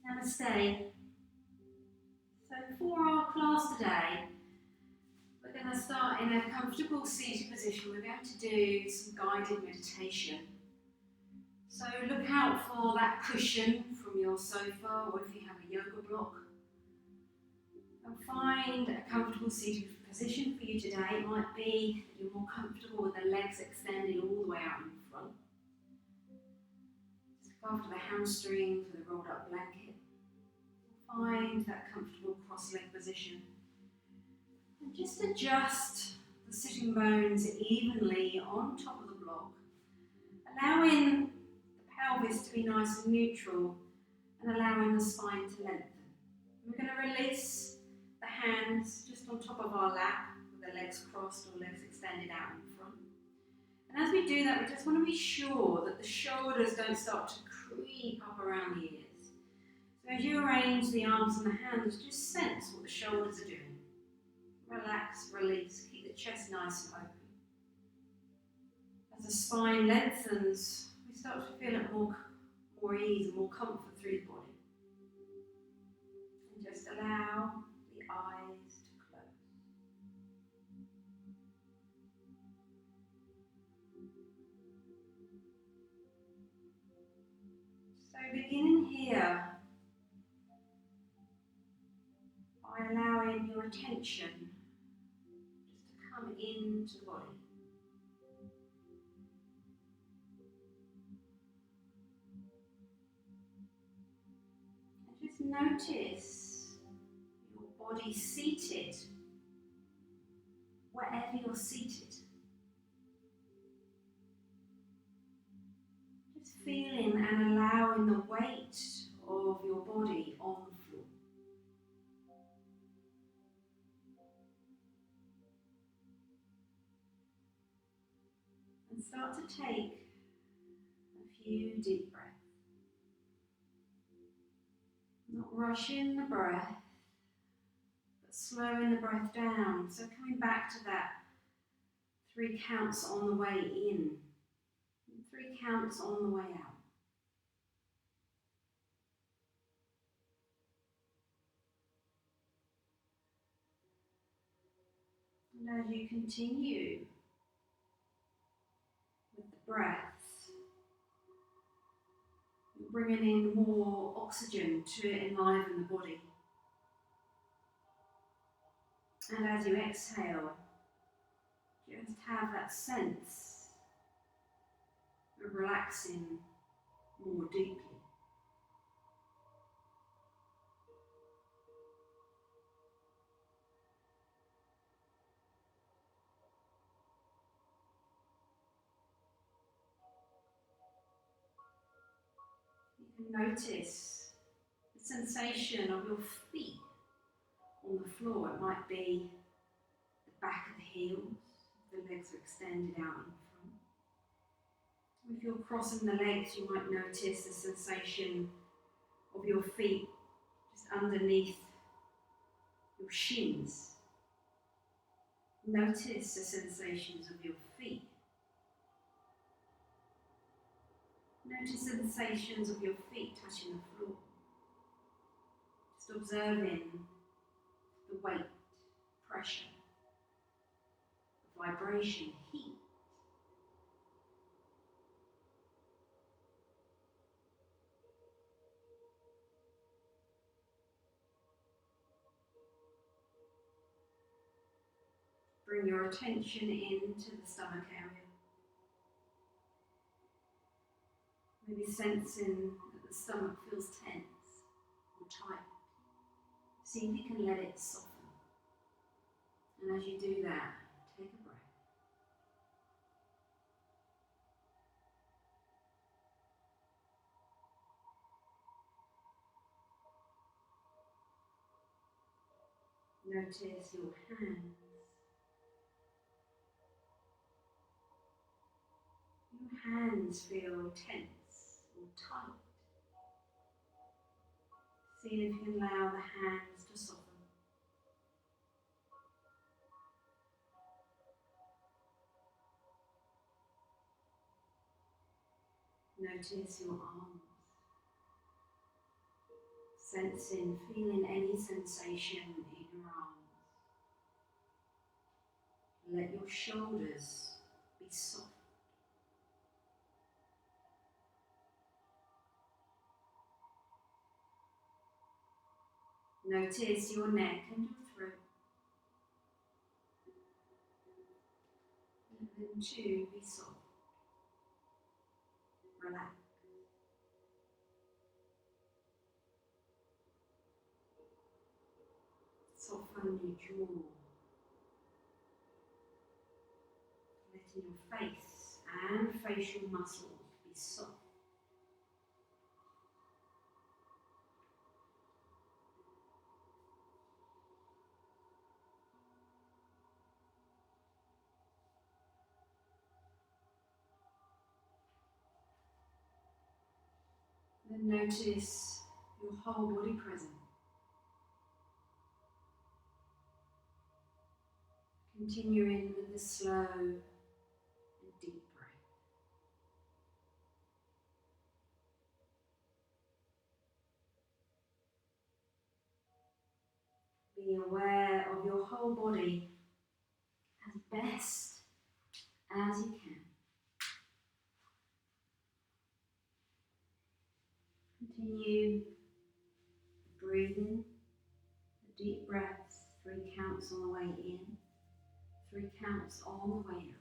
Namaste. So for our class today, we're going to start in a comfortable seated position. We're going to do some guided meditation. So look out for that cushion from your sofa, or if you have a yoga block. And find a comfortable seated position for you today. It might be that you're more comfortable with the legs extended all the way out in front. Just look after the hamstrings with a rolled up blanket. Find that comfortable cross-leg position. And just adjust the sitting bones evenly on top of the block, allowing the pelvis to be nice and neutral and allowing the spine to lengthen. We're going to release the hands just on top of our lap with the legs crossed or legs extended out in front. And as we do that, we just want to be sure that the shoulders don't start to creep up around the ears. So as you arrange the arms and the hands, just sense what the shoulders are doing. Relax, release, keep the chest nice and open. As the spine lengthens, we start to feel it more ease and more comfort through the body. And just allow the eyes to close. So beginning here, by allowing your attention just to come into the body. And just notice your body seated, wherever you're seated. Just feeling and allowing the weight of your body on the floor. And start to take a few deep breaths. Not rushing the breath, but slowing the breath down. So coming back to that 3 counts on the way in, and 3 counts on the way out. And as you continue with the breaths, you're bringing in more oxygen to enliven the body. And as you exhale, just have that sense of relaxing more deeply. You can notice the sensation of your feet on the floor. It might be the back of the heels, the legs are extended out in front. If you're crossing the legs, you might notice the sensation of your feet just underneath your shins. Notice the sensations of your feet. Notice the sensations of your feet touching the floor. Just observing the weight, pressure, the vibration, heat. Bring your attention into the stomach area. Maybe sensing that the stomach feels tense or tight. See if you can let it soften. And as you do that, take a breath. Notice your hands. Your hands feel tense or tight. See if you can allow the hands to soften. Notice your arms. Sensing, feeling any sensation in your arms. Let your shoulders be soft. Notice your neck and your throat. Let them too be soft. Relax. Soften your jaw. Letting your face and facial muscles be soft. Then notice your whole body present. Continuing with the slow and deep breath. Be aware of your whole body as best as you can. Continue breathing, the deep breaths, 3 counts on the way in, 3 counts on the way out.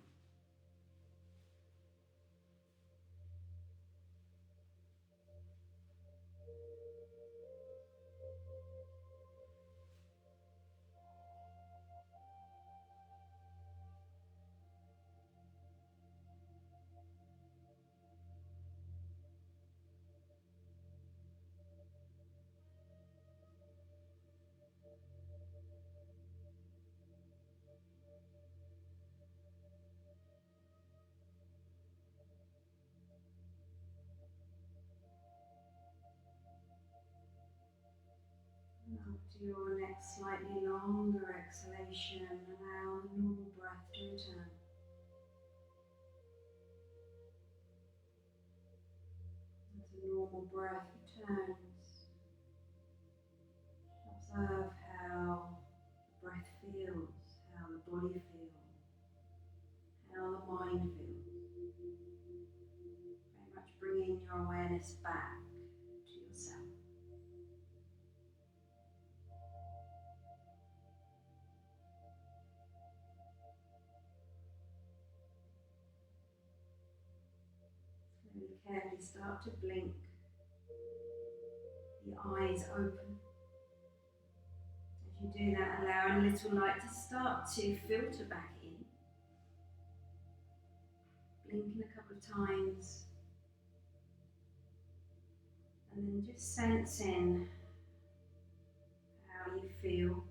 After your next slightly longer exhalation, allow the normal breath to return. As the normal breath returns, observe how the breath feels, how the body feels, how the mind feels. Very much bringing your awareness back to yourself. Slowly, carefully start to blink, the eyes open. As you do that, allowing a little light to start to filter back in. Blinking a couple of times. And then just sensing how you feel,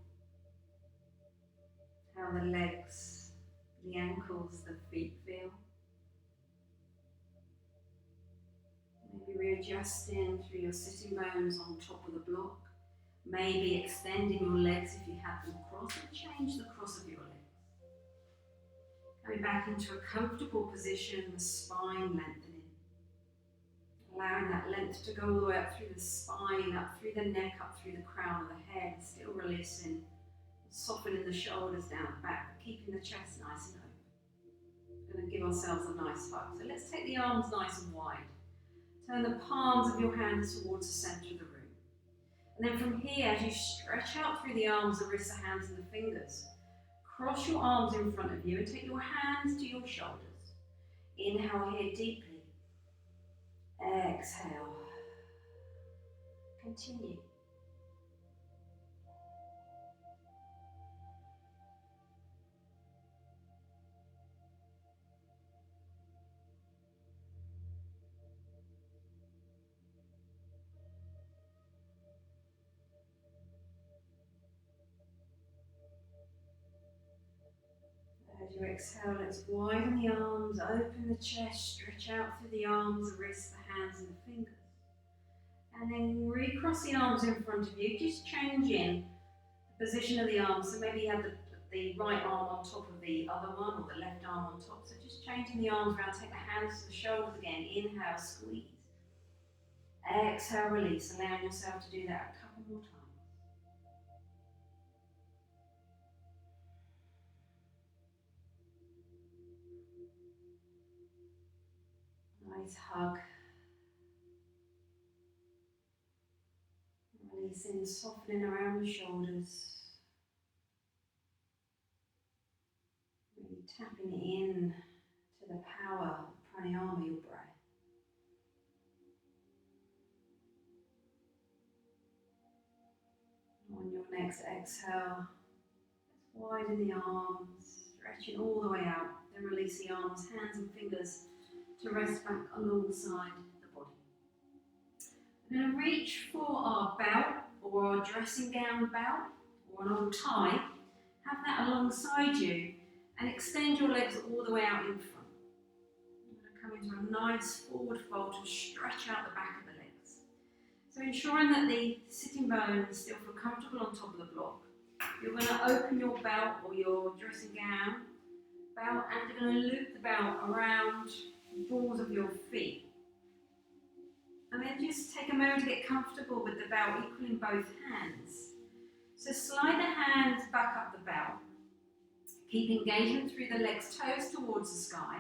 how the legs, the ankles, the feet feel. Maybe readjusting through your sitting bones on top of the block. Maybe extending your legs if you have them crossed, and change the cross of your legs. Going back into a comfortable position, the spine lengthening. Allowing that length to go all the way up through the spine, up through the neck, up through the crown of the head, still releasing, softening the shoulders down the back, but keeping the chest nice and open. We're going to give ourselves a nice hug. So let's take the arms nice and wide. Turn the palms of your hands towards the centre of the room. And then from here, as you stretch out through the arms, the wrists, the hands, and the fingers, cross your arms in front of you and take your hands to your shoulders. Inhale here deeply. Exhale. Continue. As you exhale, let's widen the arms, open the chest, stretch out through the arms, the wrists, the hands, and the fingers. And then recross the arms in front of you, just changing the position of the arms. So maybe you have the right arm on top of the other one, or the left arm on top. So just changing the arms around, take the hands to the shoulders again. Inhale, squeeze. Exhale, release, allowing yourself to do that a couple more times. Nice hug. Releasing, softening around the shoulders. Really tapping in to the power of pranayama, your breath. On your next exhale, widen the arms, stretching all the way out. Then release the arms, hands and fingers to rest back alongside the body. We're going to reach for our belt or our dressing gown belt or an old tie. Have that alongside you and extend your legs all the way out in front. You're going to come into a nice forward fold to stretch out the back of the legs. So ensuring that the sitting bones still feel comfortable on top of the block. You're going to open your belt or your dressing gown belt and you're going to loop the belt around the balls of your feet. And then just take a moment to get comfortable with the belt equal in both hands. So slide the hands back up the belt. Keep engagement through the legs, toes towards the sky.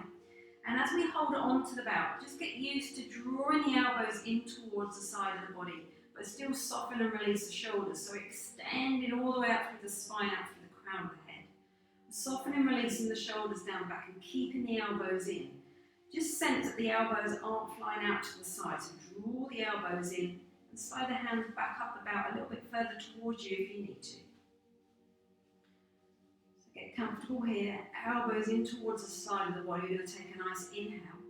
And as we hold on to the belt, just get used to drawing the elbows in towards the side of the body, but still soften and release the shoulders. So extending all the way out through the spine, out through the crown of the head. Softening, releasing the shoulders down back and keeping the elbows in. Just sense that the elbows aren't flying out to the side. So draw the elbows in and slide the hands back up the belt a little bit further towards you if you need to. So get comfortable here. Elbows in towards the side of the body. You're going to take a nice inhale.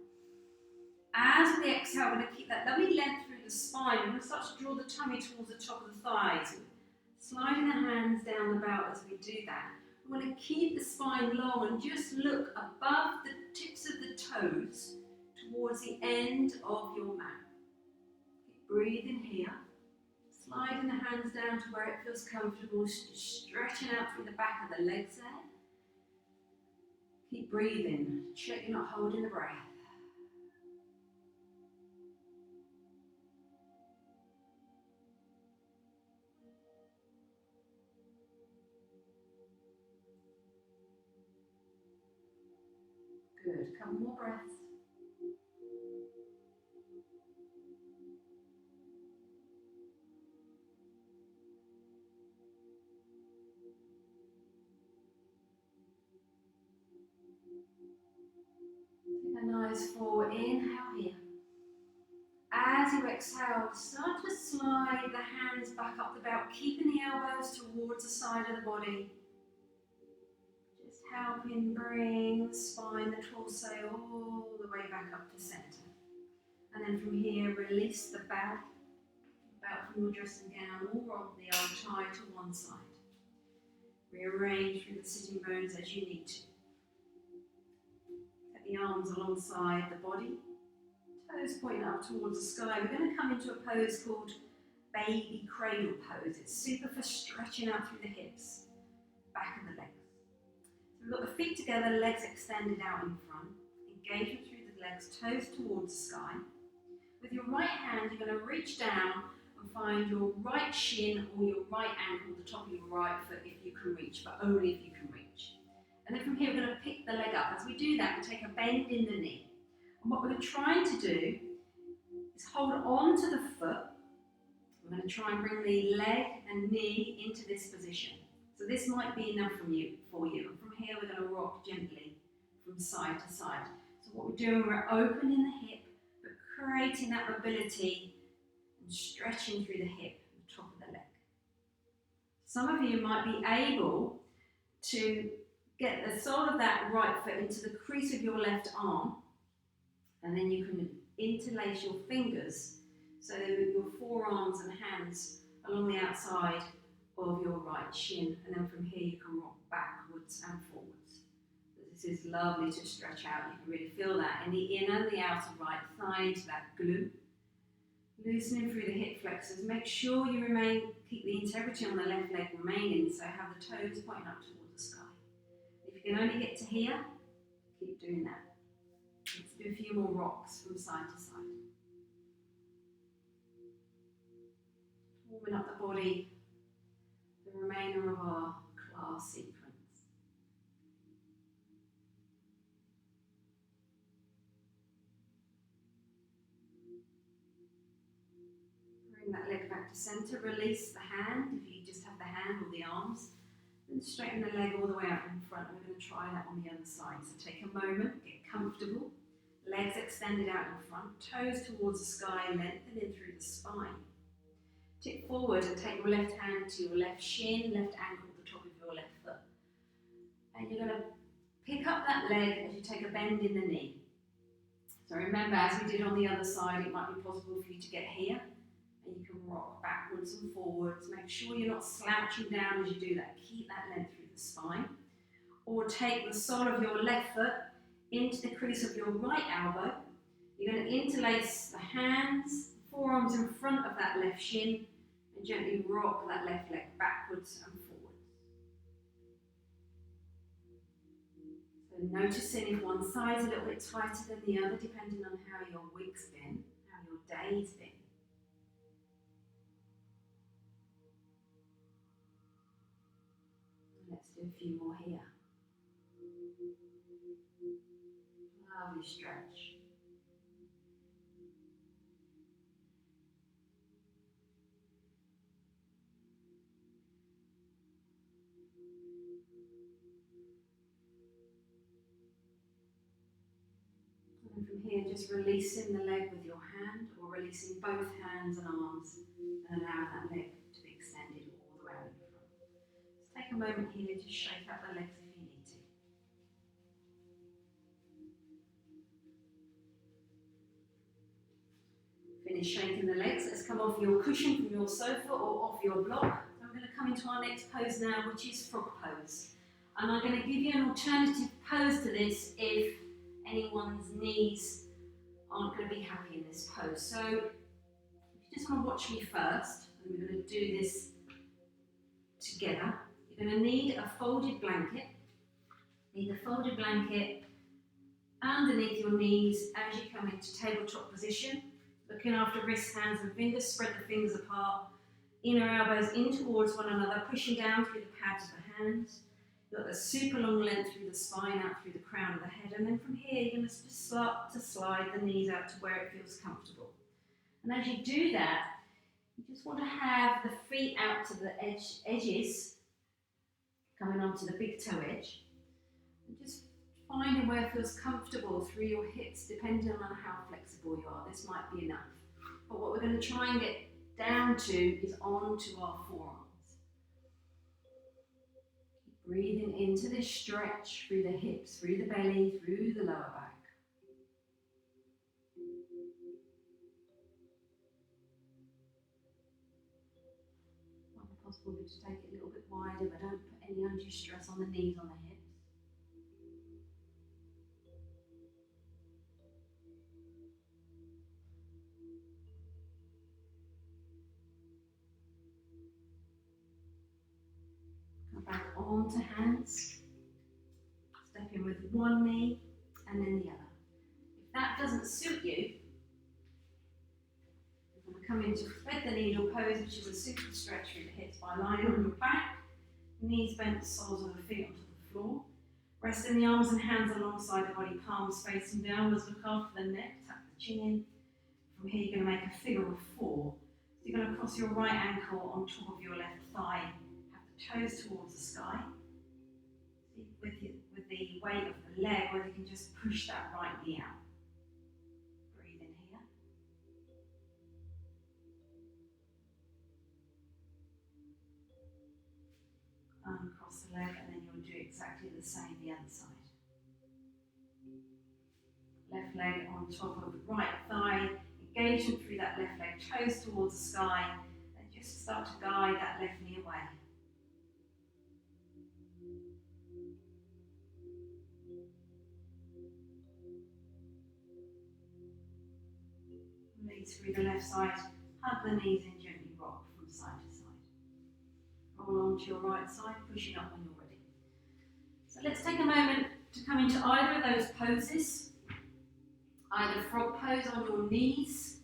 As we exhale, we're going to keep that lovely length through the spine. We're going to start to draw the tummy towards the top of the thighs. Sliding the hands down the belt as we do that. We want to keep the spine long and just look above the tips of the toes towards the end of your mat. Keep breathing here. Sliding the hands down to where it feels comfortable, stretching out through the back of the legs there. Keep breathing. Check you're not holding the breath. Good. Couple more breaths. Take a nice full inhale here. As you exhale, start to slide the hands back up the belt, keeping the elbows towards the side of the body. Just helping bring the spine, the torso, all the way back up to centre. And then from here, release the belt from your dressing gown or on the old tie to one side. Rearrange through the sitting bones as you need to. Get the arms alongside the body. Toes pointing up towards the sky. We're going to come into a pose called baby cradle pose. It's super for stretching out through the hips, back of the legs. So we've got the feet together, legs extended out in front. Engagement through the legs, toes towards the sky. With your right hand, you're going to reach down and find your right shin or your right ankle, the top of your right foot if you can reach, but only if you can reach. And then from here, we're going to pick the leg up. As we do that, we take a bend in the knee. And what we're trying to do is hold on to the foot. We're going to try and bring the leg and knee into this position. So this might be enough for you. And from here, we're going to rock gently from side to side. So what we're doing, we're opening the hip, but creating that mobility and stretching through the hip, the top of the leg. Some of you might be able to get the sole of that right foot into the crease of your left arm, and then you can interlace your fingers so that your forearms and hands along the outside of your right shin, and then from here you can rock backwards and forwards. This is lovely to stretch out. You can really feel that in the inner and the outer right thigh, into that glute. Loosening through the hip flexors. Make sure you keep the integrity on the left leg remaining, so have the toes pointing up towards the sky. If you can only get to here, keep doing that. Let's do a few more rocks from side to side. Warming up the body, the remainder of our class sequence. Bring that leg back to centre, release the hand, if you just have the hand or the arms, and straighten the leg all the way out in front. We're going to try that on the other side. So take a moment, get comfortable, legs extended out in front, toes towards the sky, lengthening through the spine. Tip forward and take your left hand to your left shin, left ankle at the top of your left foot. And you're going to pick up that leg as you take a bend in the knee. So remember, as we did on the other side, it might be possible for you to get here, and you can rock backwards and forwards. Make sure you're not slouching down as you do that. Keep that length through the spine. Or take the sole of your left foot into the crease of your right elbow. You're going to interlace the hands, forearms in front of that left shin, and gently rock that left leg backwards and forwards. So noticing if one side's a little bit tighter than the other, depending on how your week's been, how your day's been. And let's do a few more here. Lovely stretch. And from here, just releasing the leg with your hand, or releasing both hands and arms, and allow that leg to be extended all the way out in front. Just take a moment here to shake out the legs if you need to. Finish shaking the legs. Let's come off your cushion from your sofa or off your block. So I'm going to come into our next pose now, which is frog pose. And I'm going to give you an alternative pose to this if anyone's knees aren't going to be happy in this pose. So if you just want to watch me first, and we're going to do this together. You're going to need a folded blanket. Need a folded blanket underneath your knees as you come into tabletop position. Looking after wrists, hands and fingers, spread the fingers apart. Inner elbows in towards one another, pushing down through the pads of the hands. You've got the super long length through the spine, out through the crown of the head. And then from here, you're going to start to slide the knees out to where it feels comfortable. And as you do that, you just want to have the feet out to the edges, coming onto the big toe edge. And just finding where it feels comfortable through your hips, depending on how flexible you are. This might be enough. But what we're going to try and get down to is onto our forearms. Keep breathing into this stretch through the hips, through the belly, through the lower back. Might be possible to take it a little bit wider, but don't put any undue stress on the knees, on the hips. Back onto hands, step in with one knee and then the other. If that doesn't suit you, you're going to come into thread the needle pose, which is a super stretch through the hips by lying on your back, knees bent, soles of the feet onto the floor. Resting the arms and hands alongside the body, palms facing downwards, look after the neck, tap the chin in. From here, you're going to make a figure of 4. So you're going to cross your right ankle on top of your left thigh. Toes towards the sky. See, with the weight of the leg, whether you can just push that right knee out. Breathe in here. Uncross the leg, and then you'll do exactly the same the other side. Left leg on top of the right thigh. Engagement through that left leg. Toes towards the sky. And just start to guide that left knee away. Through the left side, hug the knees and gently rock from side to side. Roll on to your right side, pushing up when you're ready. So let's take a moment to come into either of those poses. Either frog pose on your knees,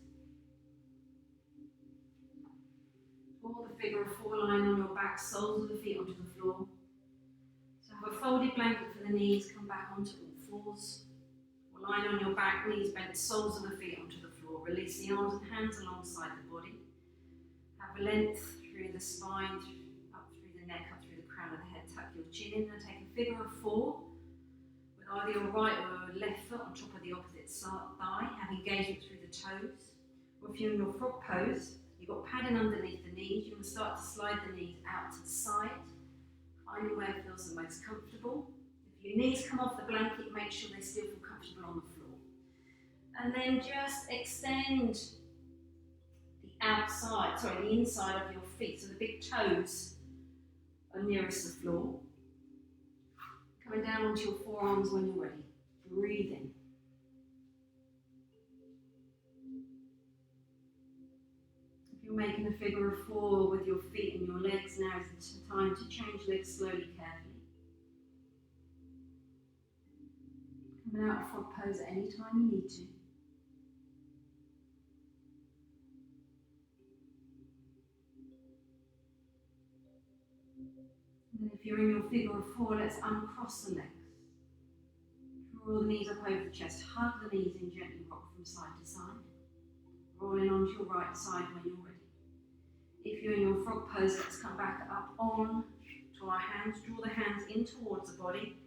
figure of four lying on your back, soles of the feet onto the floor. So have a folded blanket for the knees, come back onto all fours. Or lying on your back, knees bent, soles of the feet onto the floor. Release the arms and hands alongside the body. Have a length through the spine, up through the neck, up through the crown of the head. Tuck your chin in and take a figure of four with either your right or your left foot on top of the opposite thigh. Have engagement through the toes. Or if you're in your frog pose, you've got padding underneath the knees. You want to start to slide the knees out to the side, finding where it feels the most comfortable. If your knees come off the blanket, make sure they still feel comfortable on the floor. And then just extend the inside of your feet, so the big toes are nearest the floor. Coming down onto your forearms when you're ready. Breathe in. If you're making a figure of four with your feet and your legs, now is the time to change legs slowly, carefully. Coming out of frog pose at any time you need to. And if you're in your figure of four, let's uncross the legs. Draw the knees up over the chest, hug the knees in, gently rock from side to side. Rolling onto your right side when you're ready. If you're in your frog pose, let's come back up on to our hands. Draw the hands in towards the body.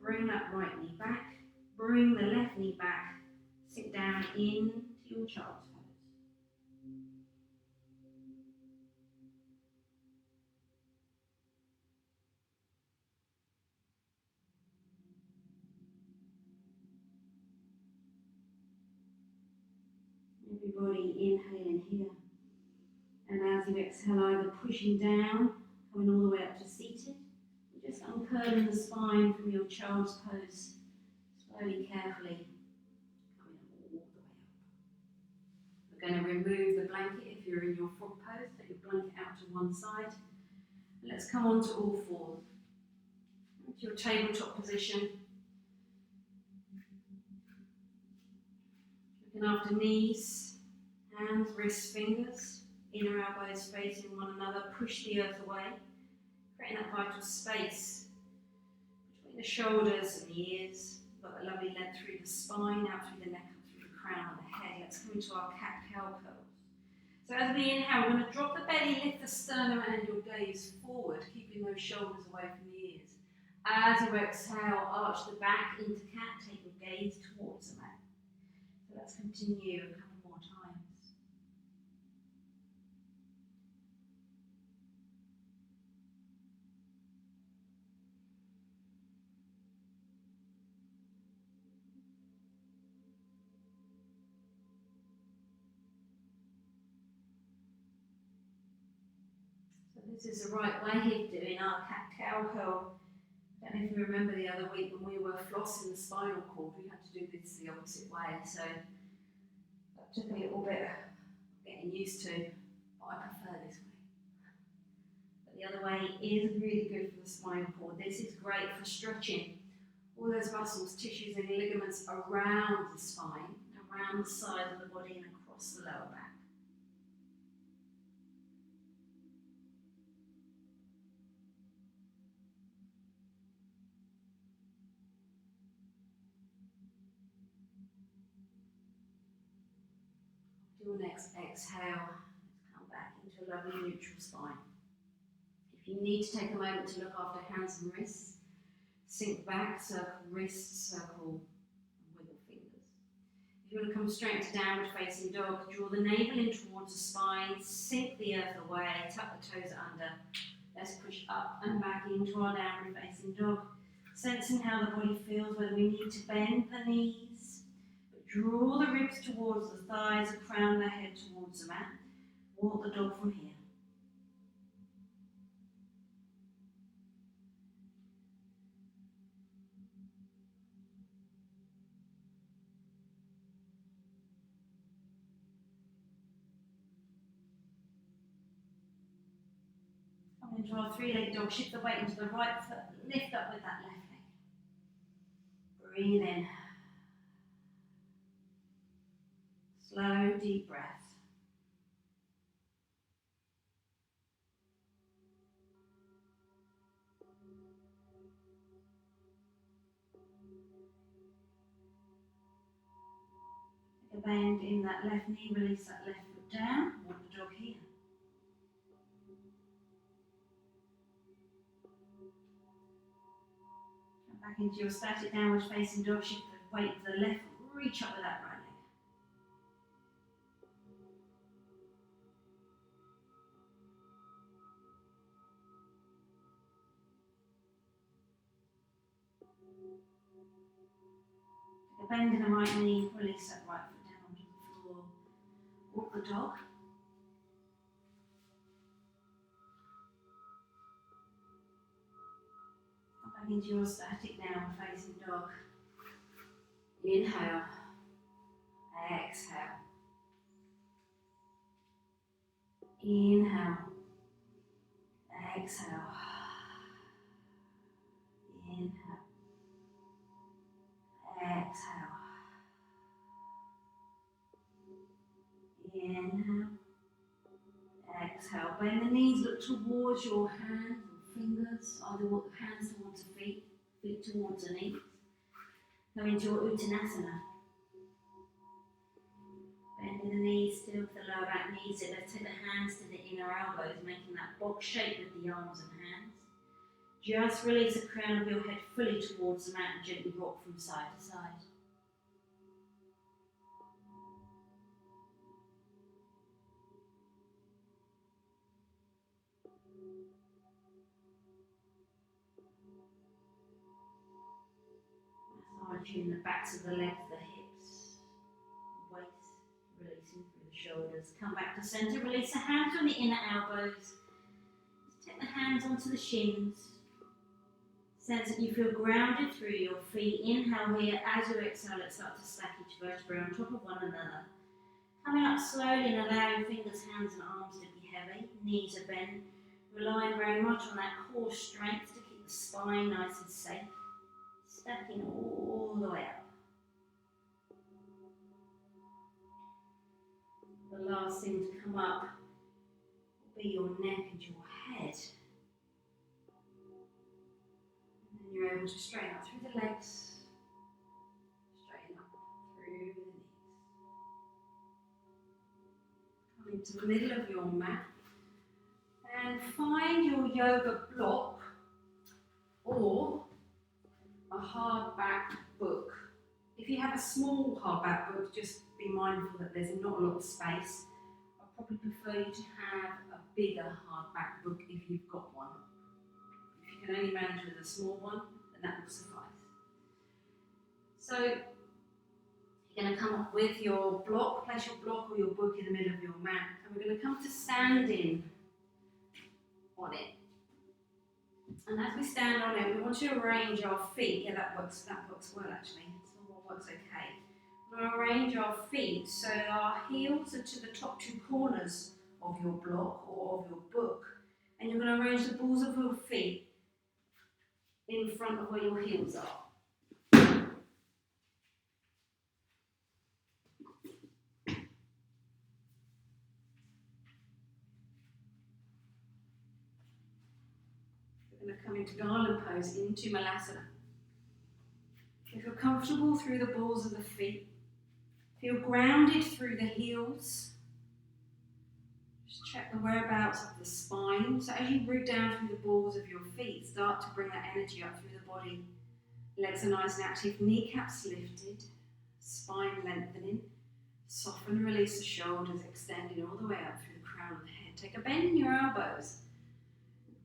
Bring that right knee back. Bring the left knee back. Sit down into your child's pose. Everybody inhaling here. And as you exhale, either pushing down, coming all the way up to seated, or just uncurling the spine from your child's pose, slowly, carefully, coming all the way up. We're going to remove the blanket if you're in your frog pose, take your blanket out to one side. Let's come on to all fours. To your tabletop position. Looking after knees, hands, wrists, fingers. Inner elbows facing one another, push the earth away, creating that vital space between the shoulders and the ears. We've got that lovely length through the spine, out through the neck, up through the crown of the head. Let's come into our cat-cow pose. So as we inhale, we're going to drop the belly, lift the sternum and your gaze forward, keeping those shoulders away from the ears. As you exhale, arch the back into cat, take your gaze towards the mat. So let's continue a couple more times. This is the right way of doing our cat-cow curl. I don't know if you remember the other week when we were flossing the spinal cord, we had to do this the opposite way, so that took a little bit of getting used to, but I prefer this way. But the other way is really good for the spinal cord. This is great for stretching all those muscles, tissues and ligaments around the spine, around the side of the body and across the lower back. Your next exhale, come back into a lovely neutral spine. If you need to take a moment to look after hands and wrists, sink back, circle wrists, circle and wiggle fingers. If you want to come straight to downward facing dog, draw the navel in towards the spine, sink the earth away, tuck the toes under. Let's push up and back into our downward facing dog. Sensing how the body feels, whether we need to bend the knees. Draw the ribs towards the thighs, the crown of the head towards the mat. Walk the dog from here. Come into our three-legged dog. Shift the weight into the right foot. Lift up with that left leg. Breathe in. Slow, deep breath. Take a bend in that left knee, release that left foot down, walk the dog here. Come back into your static downward facing dog, shift the weight to the left, reach up with that right leg. Take a bend in the right knee, release that right foot down onto the floor, walk the dog. Back into your static downward facing dog. Inhale, exhale. Inhale, exhale. Inhale, exhale. Inhale, exhale. Bend the knees, look towards your hands or fingers, either hands towards the feet, feet towards the knees. Go into your Uttanasana. Bending the knees still to the lower back knees. So let's take the hands to the inner elbows, making that box shape with the arms and hands. Just release the crown of your head fully towards the mat and gently rock from side to side. Massaging the backs of the legs, the hips, the waist, releasing through the shoulders. Come back to centre, release the hands from the inner elbows. Just take the hands onto the shins. Sense that you feel grounded through your feet. Inhale here, as you exhale, let's start to stack each vertebrae on top of one another. Coming up slowly and allowing fingers, hands and arms to be heavy. Knees are bent, relying very much on that core strength to keep the spine nice and safe. Stacking all the way up. The last thing to come up will be your neck and your head. And then you're able to straighten up through the legs, straighten up through the knees. Come into the middle of your mat and find your yoga block or a hardback book. If you have a small hardback book, just be mindful that there's not a lot of space. I'd probably prefer you to have a bigger hardback book if you've got one. If you can only manage with a small one, then that will suffice. So you're going to come up with your block, place your block or your book in the middle of your mat, and we're going to come to standing on it. And as we stand on it, we want to arrange our feet. Yeah, that works well actually. So all works okay. We want to arrange our feet so our heels are to the top two corners of your block or of your book. And you're going to arrange the balls of your feet in front of where your heels are. We're going to come into garland pose, into Malasana. If you're comfortable through the balls of the feet, feel grounded through the heels. Just check the whereabouts of the spine. So as you root down through the balls of your feet, start to bring that energy up through the body. Legs are nice and active, kneecaps lifted, spine lengthening. Soften, release the shoulders, extending all the way up through the crown of the head. Take a bend in your elbows.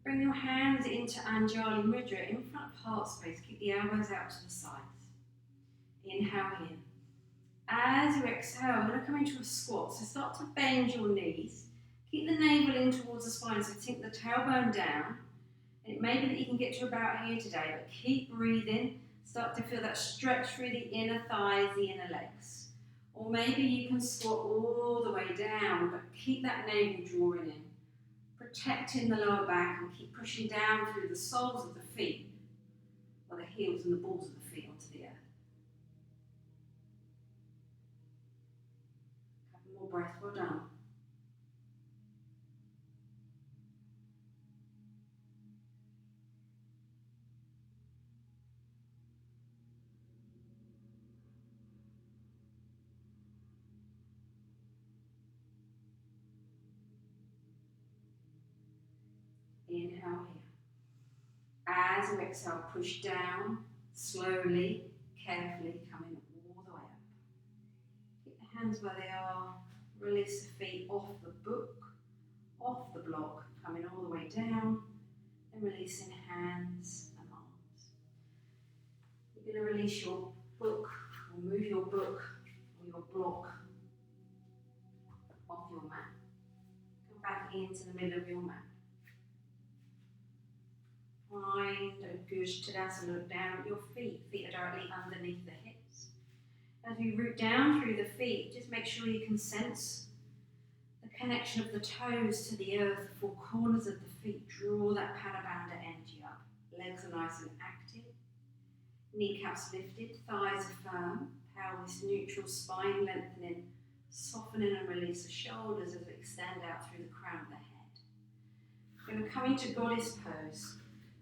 Bring your hands into Anjali Mudra in front of heart space. Keep the elbows out to the sides. Inhale in. As you exhale, you're going to come into a squat. So start to bend your knees. Keep the navel in towards the spine, so sink the tailbone down. And it may be that you can get to about here today, but keep breathing. Start to feel that stretch through the inner thighs, the inner legs. Or maybe you can squat all the way down, but keep that navel drawing in. Protecting the lower back and keep pushing down through the soles of the feet, or the heels and the balls of the feet onto the earth. Couple more breaths, well done. Inhale here. As you exhale, push down, slowly, carefully, coming all the way up. Keep the hands where they are. Release the feet off the book, off the block, coming all the way down, and releasing hands and arms. You're going to release your book, or move your book or your block off your mat. Come back into the middle of your mat. Find a good Tadasana, look down at your feet. Feet are directly underneath the hips. As you root down through the feet, just make sure you can sense the connection of the toes to the earth, the four corners of the feet. Draw that Padabandha energy up. Legs are nice and active. Kneecaps lifted, thighs are firm, pelvis neutral, spine lengthening, softening and release the shoulders as we extend out through the crown of the head. We're going to come into goddess pose.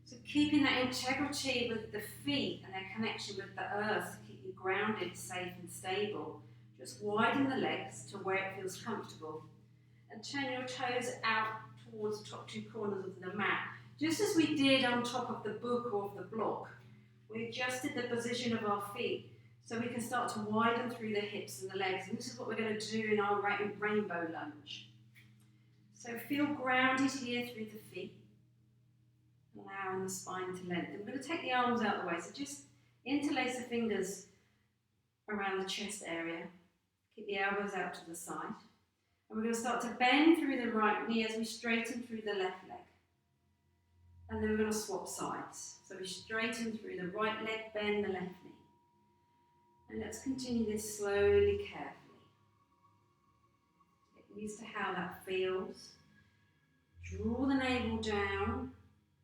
So keeping that integrity with the feet and their connection with the earth to keep you grounded, safe and stable. Just widen the legs to where it feels comfortable and turn your toes out towards the top two corners of the mat. Just as we did on top of the book or of the block, we adjusted the position of our feet so we can start to widen through the hips and the legs. And this is what we're going to do in our rainbow lunge. So feel grounded here through the feet. Allowing the spine to lengthen. We're going to take the arms out of the way, so just interlace the fingers around the chest area. Keep the elbows out to the side. And we're going to start to bend through the right knee as we straighten through the left leg. And then we're going to swap sides. So we straighten through the right leg, bend the left knee. And let's continue this slowly, carefully. Get used to how that feels. Draw the navel down.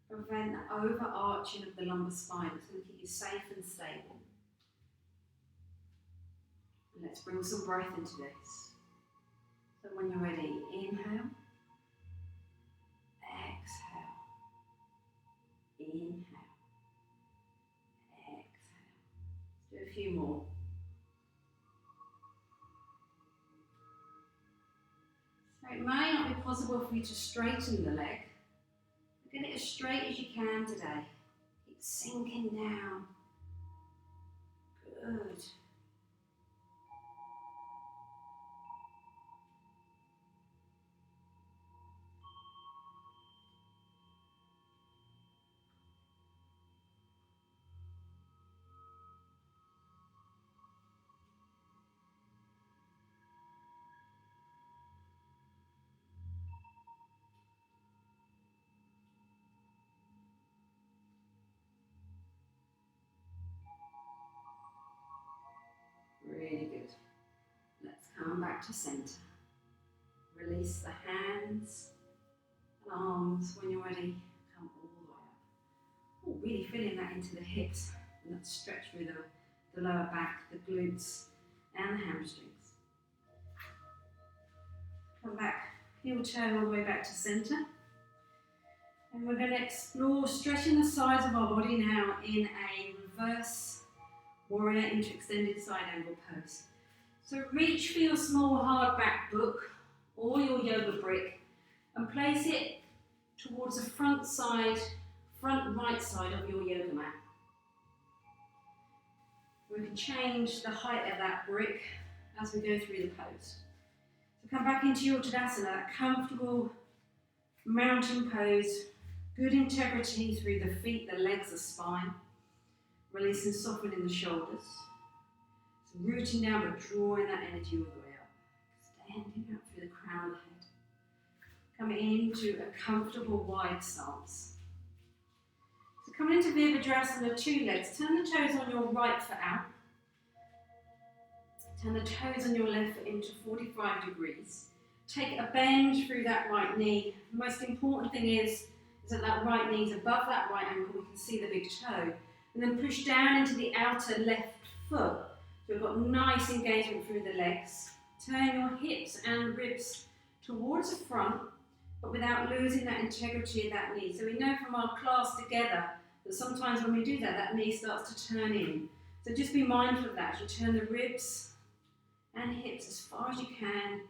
Prevent the overarching of the lumbar spine. It's going to keep you safe and stable. And let's bring some breath into this. So when you're ready, inhale, exhale, inhale, exhale. Let's do a few more. So it may not be possible for you to straighten the leg. Get it as straight as you can today. Keep sinking down. Good. Really good. Let's come back to center. Release the hands and arms. When you're ready, come all the way up. Oh, really feeling that into the hips and that stretch through the lower back, the glutes and the hamstrings. Come back, heel toe all the way back to center. And we're going to explore stretching the sides of our body now in a reverse warrior into extended side angle pose. So reach for your small hardback book or your yoga brick and place it towards the front right side of your yoga mat. We can change the height of that brick as we go through the pose. So come back into your Tadasana, that comfortable mountain pose, good integrity through the feet, the legs, the spine. Release and softening the shoulders. So rooting down but drawing that energy all the way up. Extending out through the crown of the head. Coming into a comfortable wide stance. So coming into Virabhadrasana, two legs. Turn the toes on your right foot out. Turn the toes on your left foot into 45 degrees. Take a bend through that right knee. The most important thing is that right knee is above that right ankle. We can see the big toe. And then push down into the outer left foot. So we've got nice engagement through the legs. Turn your hips and ribs towards the front, but without losing that integrity of that knee. So we know from our class together that sometimes when we do that, that knee starts to turn in. So just be mindful of that as you turn the ribs and hips as far as you can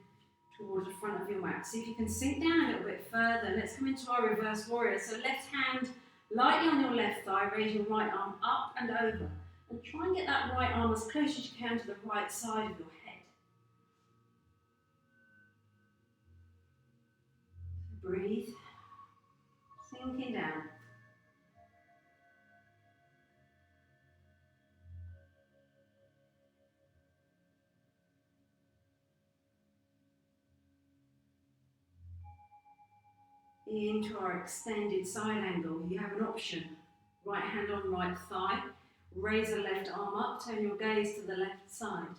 towards the front of your mat. See if you can sink down a little bit further. Let's come into our reverse warrior. So left hand lightly on your left thigh, raise your right arm up and over. And try and get that right arm as close as you can to the right side of your head. So breathe, sinking down. Into our extended side angle, you have an option. Right hand on right thigh, raise the left arm up, turn your gaze to the left side.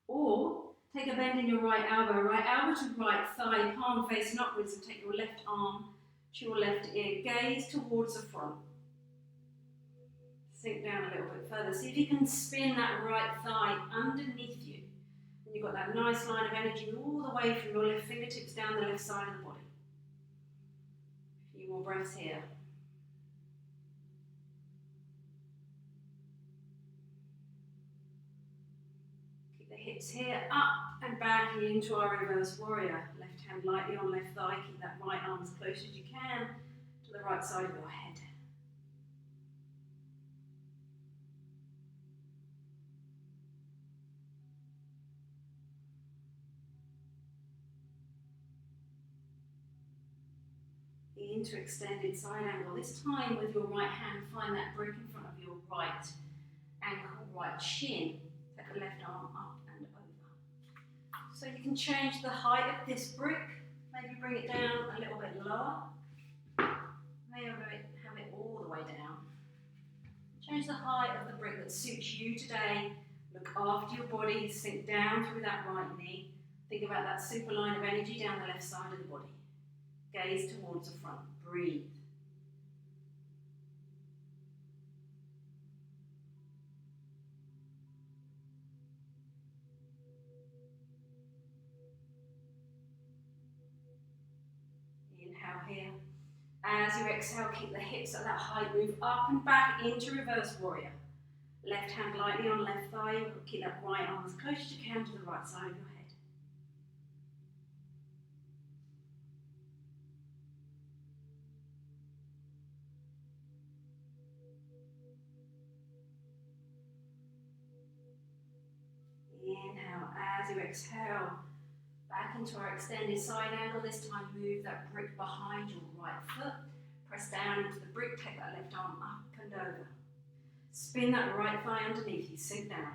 Or take a bend in your right elbow to right thigh, palm facing upwards, and take your left arm to your left ear, gaze towards the front. Sink down a little bit further. See if you can spin that right thigh underneath you. And you've got that nice line of energy all the way from your left fingertips down the left side of the body. A few more breaths here. Keep the hips here, up and back into our reverse warrior. Left hand lightly on left thigh. Keep that right arm as close as you can to the right side of your head. Into extended side angle. This time with your right hand, find that brick in front of your right ankle, right shin. Take the left arm up and over. So you can change the height of this brick. Maybe bring it down a little bit lower. Maybe have it all the way down. Change the height of the brick that suits you today. Look after your body, sink down through that right knee. Think about that super line of energy down the left side of the body. Gaze towards the front. Breathe. Inhale here. As you exhale, keep the hips at that height. Move up and back into reverse warrior. Left hand lightly on left thigh. Keep that right arm as close as you can to the right side of your head. Inhale, as you exhale, back into our extended side angle. This time move that brick behind your right foot. Press down into the brick, take that left arm up and over. Spin that right thigh underneath you, sink down.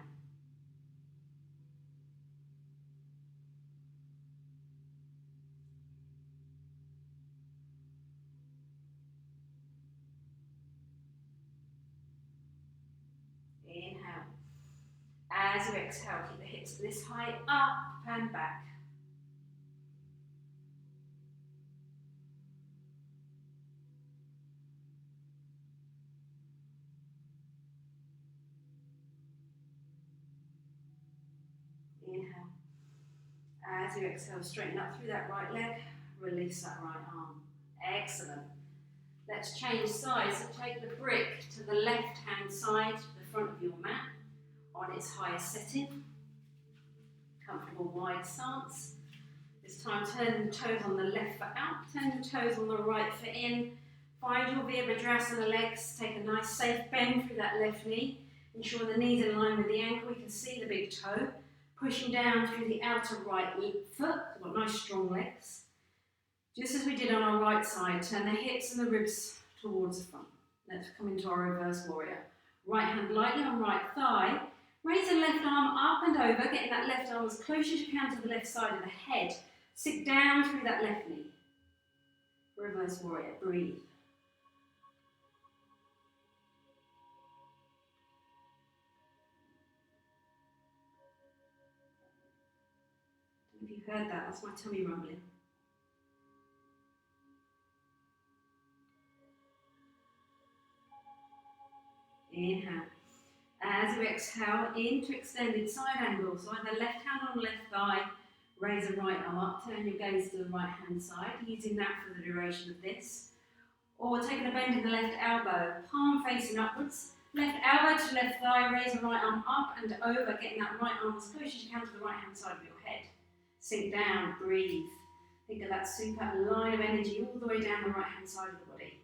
Inhale. As you exhale, keep the hips this high, up and back. Inhale. As you exhale, straighten up through that right leg, release that right arm. Excellent. Let's change sides. So take the brick to the left hand side, the front of your mat, on its highest setting. Comfortable wide stance. This time turn the toes on the left foot out, turn the toes on the right foot in. Find your Virabhadrasana legs, take a nice safe bend through that left knee. Ensure the knee's in line with the ankle, you can see the big toe. Pushing down through the outer right foot, we've got nice strong legs. Just as we did on our right side, turn the hips and the ribs towards the front. Let's come into our reverse warrior. Right hand lightly on right thigh. Raise the left arm up and over, getting that left arm as close as you can to the left side of the head. Sit down through that left knee. Reverse warrior, breathe. If you heard that, that's my tummy rumbling. Inhale. As you exhale into extended side angle, so either left hand on left thigh, raise the right arm up, turn your gaze to the right hand side, using that for the duration of this. Or taking a bend in the left elbow, palm facing upwards, left elbow to left thigh, raise the right arm up and over, getting that right arm as close as you can to the right hand side of your head. Sink down, breathe. Think of that super line of energy all the way down the right-hand side of the body.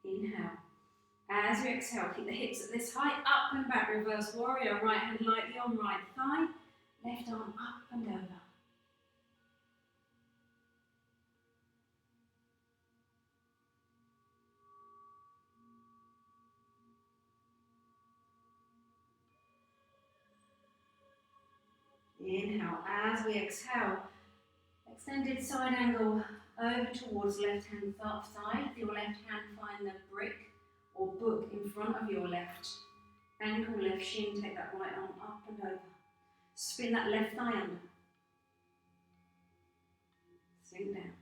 Inhale. As you exhale, keep the hips at this height, up and back, reverse warrior, right hand lightly on right thigh, left arm up and over. Inhale, as we exhale, extended side angle over towards left hand thigh. If your left hand find the brick or book in front of your left ankle, left shin, take that right arm up and over. Spin that left thigh under. Sink down.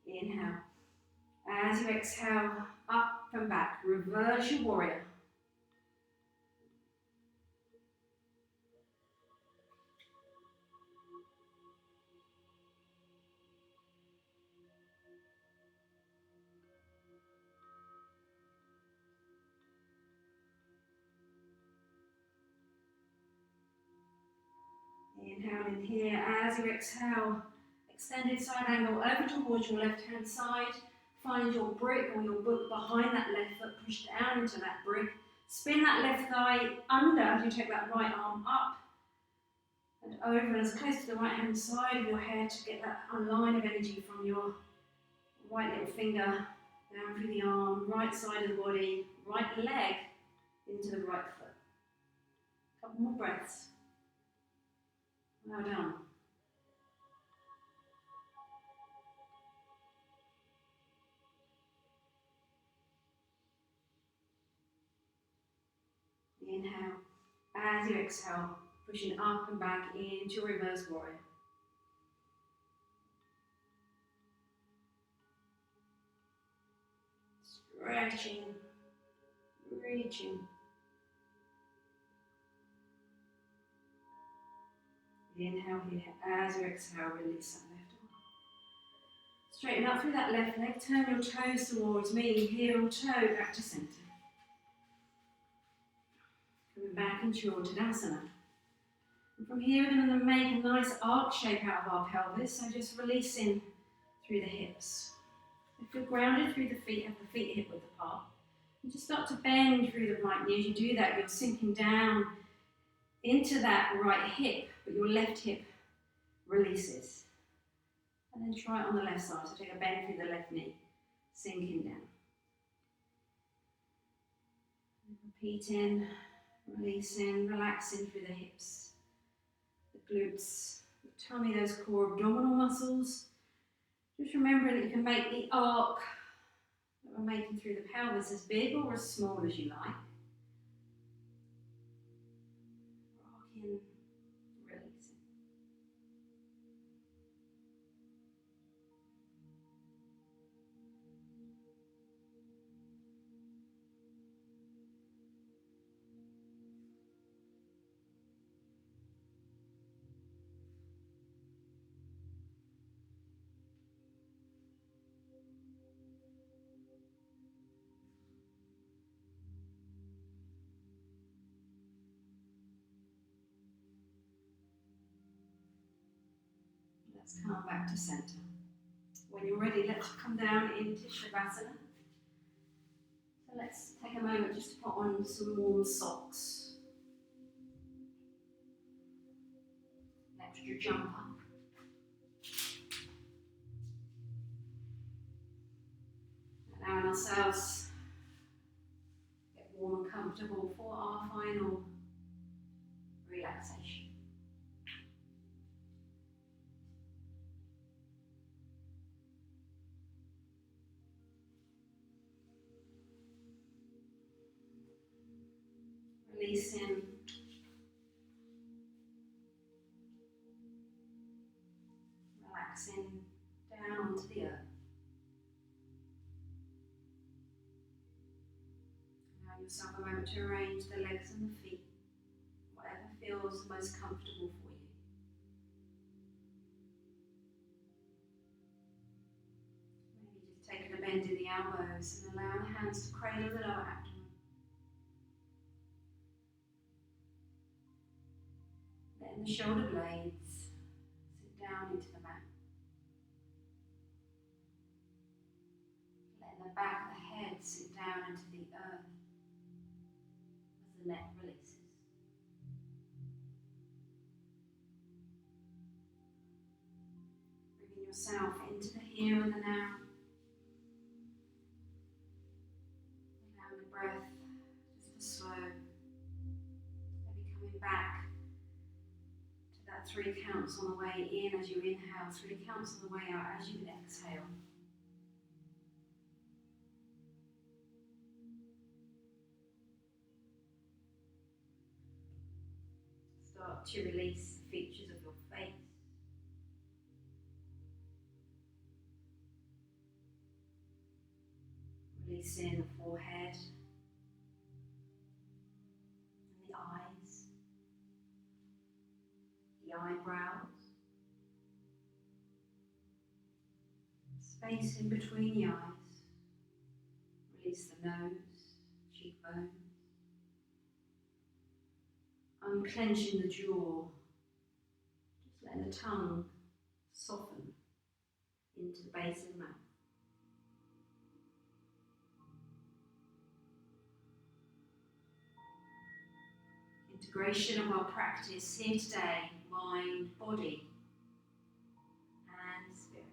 Inhale. As you exhale, up and back, reverse your warrior. Inhale in here. As you exhale, extended side angle over towards your left hand side. Find your brick or your book behind that left foot, push down into that brick. Spin that left thigh under as you take that right arm up and over and as close to the right hand side of your head to get that line of energy from your right little finger down through the arm, right side of the body, right leg into the right foot. A couple more breaths. Well done. Inhale. As you exhale, pushing up and back into reverse warrior. Stretching, reaching. Inhale here. As you exhale, release that left arm. Straighten up through that left leg. Turn your toes towards me. Heel, toe, back to center. Coming back into your Tadasana. And from here, we're going to make a nice arc shape out of our pelvis. So just releasing through the hips. If you're grounded through the feet, have the feet hip width apart. And just start to bend through the right knee. As you do that, you're sinking down into that right hip, but your left hip releases. And then try it on the left side. So take a bend through the left knee, sinking down. And repeating, releasing, relaxing through the hips, the glutes, the tummy, those core abdominal muscles. Just remembering that you can make the arc that we're making through the pelvis as big or as small as you like. Rocking, releasing. Let's come back to center. When you're ready, let's come down into Shavasana. So let's take a moment just to put on some warm socks. An extra jumper. Allowing ourselves to get warm and comfortable for our final relaxation. Releasing. relaxing down onto the earth. Allow yourself a moment to arrange the legs and the feet, whatever feels most comfortable for you. Maybe just taking a bend in the elbows and allow the hands to cradle the lower abdomen. Letting the shoulder blades sit down into the mat. Letting the back of the head sit down into the earth as the neck releases. Bringing yourself into the here and the now. Allowing the breath just to slow. Maybe coming back to that 3 counts on the way in as you inhale, 3 counts on the way out as you exhale. Start to release the features of your face. Releasing the forehead and the eyes, the eyebrows, space in between the eyes. Release the nose, cheekbones. Unclenching the jaw, just letting the tongue soften into the base of the mouth. Integration of our practice here today, mind, body, and spirit.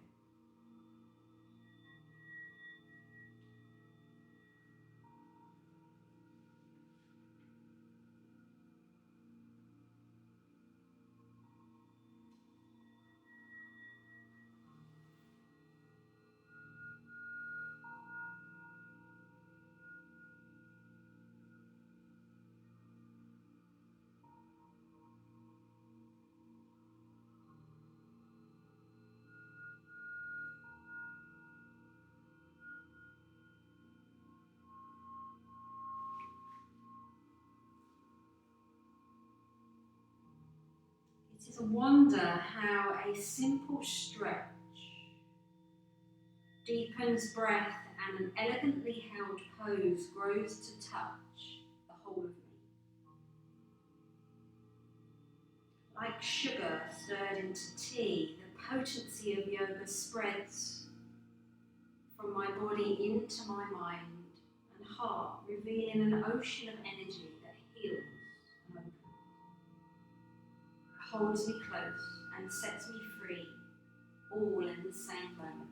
It is a wonder how a simple stretch deepens breath and an elegantly held pose grows to touch the whole of me. Like sugar stirred into tea, the potency of yoga spreads from my body into my mind and heart, revealing an ocean of energy that heals and opens. Holds me close and sets me free, all in the same moment.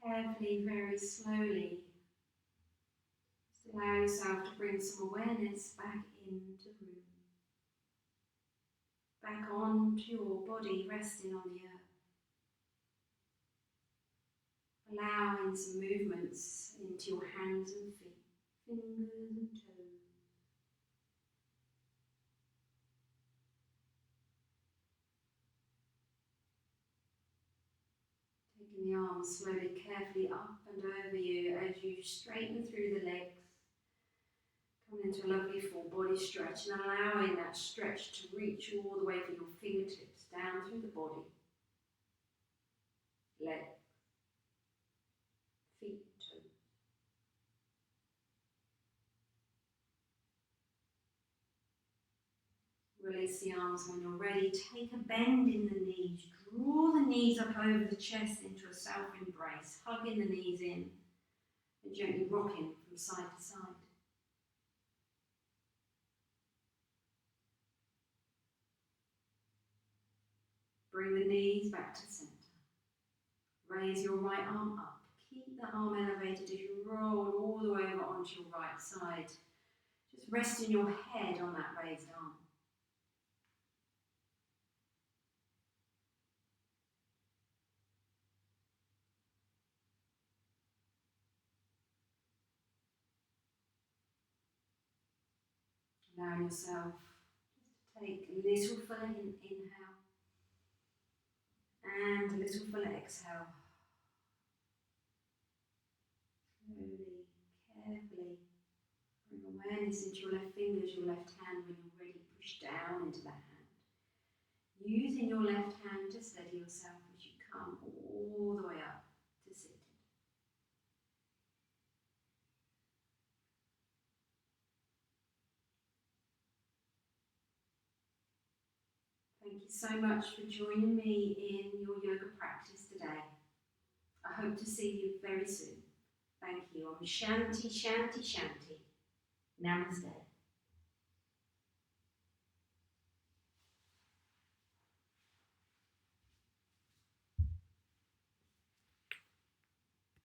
Carefully, very slowly, just allow yourself to bring some awareness back into the room, back onto your body, resting on the earth. Allowing some movements into your hands and feet, fingers and toes. Taking the arms slowly, carefully up and over you as you straighten through the legs. Coming into a lovely full body stretch and allowing that stretch to reach all the way from your fingertips down through the body. Legs, feet, toes. Release the arms when you're ready. Take a bend in the knees. Draw the knees up over the chest into a self-embrace. Hugging the knees in and gently rocking from side to side. Bring the knees back to center. Raise your right arm up. Keep the arm elevated as you roll all the way over onto your right side. Just resting your head on that raised arm. Allowing yourself just to take a little fuller inhale and a little fuller exhale. Slowly, carefully, bring awareness into your left fingers, your left hand. When you're ready, push down into that hand. Using your left hand to steady yourself as you come all the way up to seated. Thank you so much for joining me in your yoga practice today. I hope to see you very soon. Thank you. Om Shanti, Shanti, Shanti. Namaste.